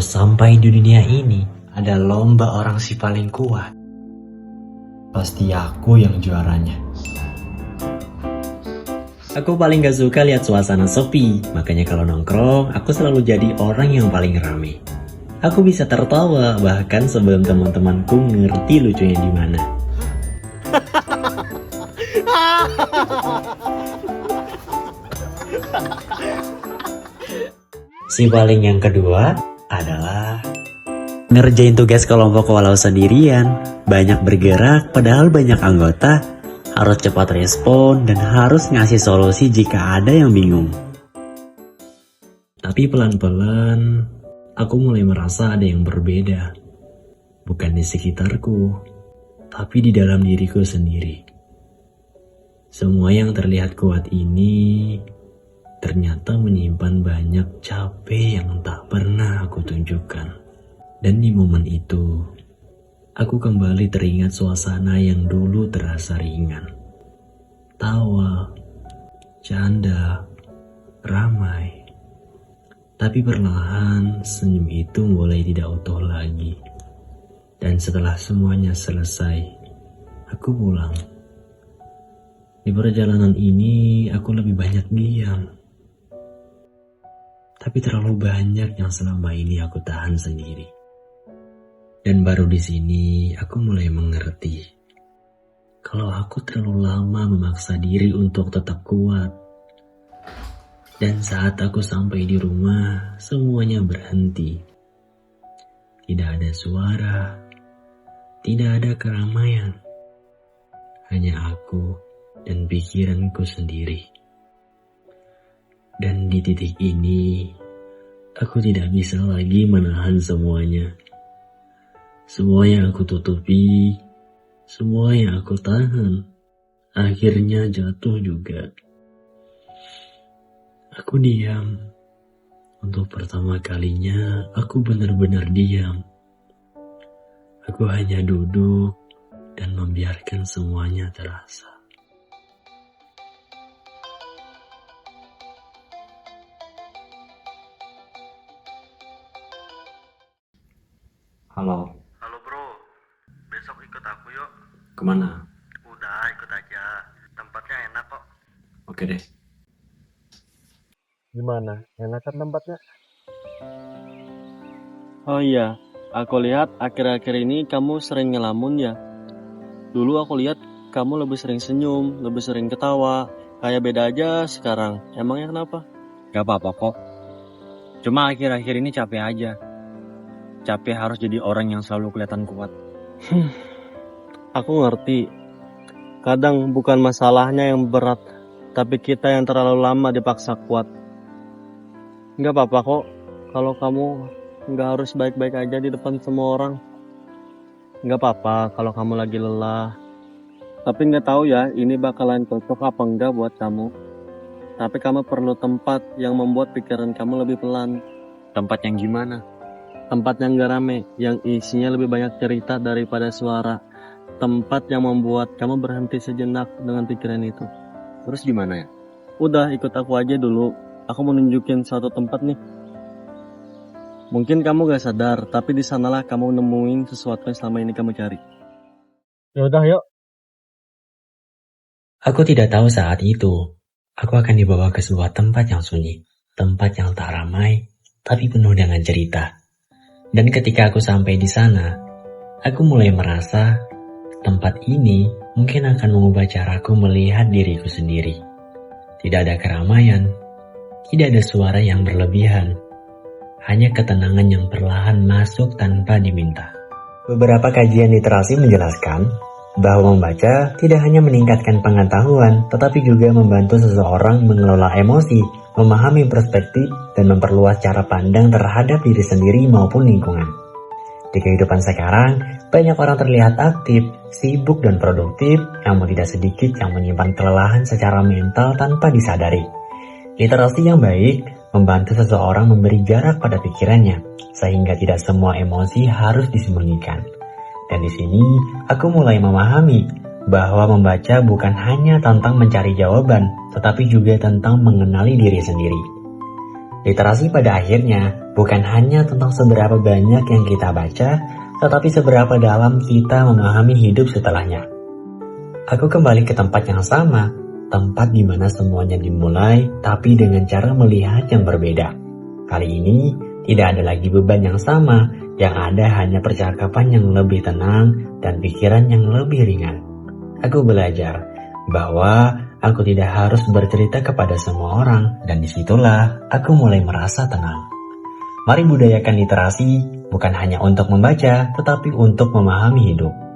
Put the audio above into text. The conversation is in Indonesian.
Kalau sampai di dunia ini ada lomba orang si paling kuat, pasti aku yang juaranya. Aku paling gak suka lihat suasana sepi, makanya kalau nongkrong, aku selalu jadi orang yang paling rame. Aku bisa tertawa bahkan sebelum teman-temanku ngerti lucunya di mana. Si paling yang kedua adalah ngerjain tugas kelompok walau sendirian, banyak bergerak padahal banyak anggota, harus cepat respon dan harus ngasih solusi jika ada yang bingung. Tapi pelan-pelan aku mulai merasa ada yang berbeda, bukan di sekitarku, tapi di dalam diriku sendiri. Semua yang terlihat kuat ini ternyata menyimpan banyak capek yang tak pernah aku tunjukkan. Dan di momen itu, aku kembali teringat suasana yang dulu terasa ringan. Tawa, canda, ramai. Tapi perlahan senyum itu mulai tidak utuh lagi. Dan setelah semuanya selesai, aku pulang. Di perjalanan ini aku lebih banyak diam. Tapi terlalu banyak yang selama ini aku tahan sendiri. Dan baru di sini aku mulai mengerti. Kalau aku terlalu lama memaksa diri untuk tetap kuat. Dan saat aku sampai di rumah, semuanya berhenti. Tidak ada suara, tidak ada keramaian. Hanya aku dan pikiranku sendiri. Dan di titik ini, aku tidak bisa lagi menahan semuanya. Semua yang aku tutupi, semua yang aku tahan, akhirnya jatuh juga. Aku diam. Untuk pertama kalinya, aku benar-benar diam. Aku hanya duduk dan membiarkan semuanya terasa. Halo. Halo bro, besok ikut aku yuk. Kemana? Udah ikut aja, tempatnya enak kok. Oke deh. Gimana? Enak kan tempatnya? Oh iya, aku lihat akhir-akhir ini kamu sering ngelamun ya. Dulu aku lihat kamu lebih sering senyum, lebih sering ketawa. Kayak beda aja sekarang. Emangnya kenapa? Gak apa-apa kok. Cuma akhir-akhir ini capek aja. Capek harus jadi orang yang selalu kelihatan kuat. Aku ngerti. Kadang bukan masalahnya yang berat, tapi kita yang terlalu lama dipaksa kuat. Gak apa-apa kok kalau kamu gak harus baik-baik aja di depan semua orang. Gak apa-apa kalau kamu lagi lelah. Tapi gak tahu ya ini bakalan cocok apa enggak buat kamu. Tapi kamu perlu tempat yang membuat pikiran kamu lebih pelan. Tempat yang gimana? Tempat yang gak rame, yang isinya lebih banyak cerita daripada suara. Tempat yang membuat kamu berhenti sejenak dengan pikiran itu. Terus gimana ya? Udah ikut aku aja dulu. Aku mau nunjukin satu tempat nih. Mungkin kamu gak sadar, tapi di sanalah kamu nemuin sesuatu yang selama ini kamu cari. Yaudah yuk. Aku tidak tahu saat itu, aku akan dibawa ke sebuah tempat yang sunyi. Tempat yang tak ramai, tapi penuh dengan cerita. Dan ketika aku sampai di sana, aku mulai merasa tempat ini mungkin akan mengubah caraku melihat diriku sendiri. Tidak ada keramaian, tidak ada suara yang berlebihan, hanya ketenangan yang perlahan masuk tanpa diminta. Beberapa kajian literasi menjelaskan bahwa membaca tidak hanya meningkatkan pengetahuan, tetapi juga membantu seseorang mengelola emosi, memahami perspektif, dan memperluas cara pandang terhadap diri sendiri maupun lingkungan. Di kehidupan sekarang, banyak orang terlihat aktif, sibuk, dan produktif, namun tidak sedikit yang menyimpan kelelahan secara mental tanpa disadari. Literasi yang baik membantu seseorang memberi jarak pada pikirannya, sehingga tidak semua emosi harus disembunyikan. Dan di sini, aku mulai memahami bahwa membaca bukan hanya tentang mencari jawaban, tetapi juga tentang mengenali diri sendiri. Literasi pada akhirnya bukan hanya tentang seberapa banyak yang kita baca, tetapi seberapa dalam kita memahami hidup setelahnya. Aku kembali ke tempat yang sama, tempat di mana semuanya dimulai, tapi dengan cara melihat yang berbeda. Kali ini, tidak ada lagi beban yang sama, yang ada hanya percakapan yang lebih tenang dan pikiran yang lebih ringan. Aku belajar bahwa aku tidak harus bercerita kepada semua orang, dan disitulah aku mulai merasa tenang. Mari budayakan literasi, bukan hanya untuk membaca, tetapi untuk memahami hidup.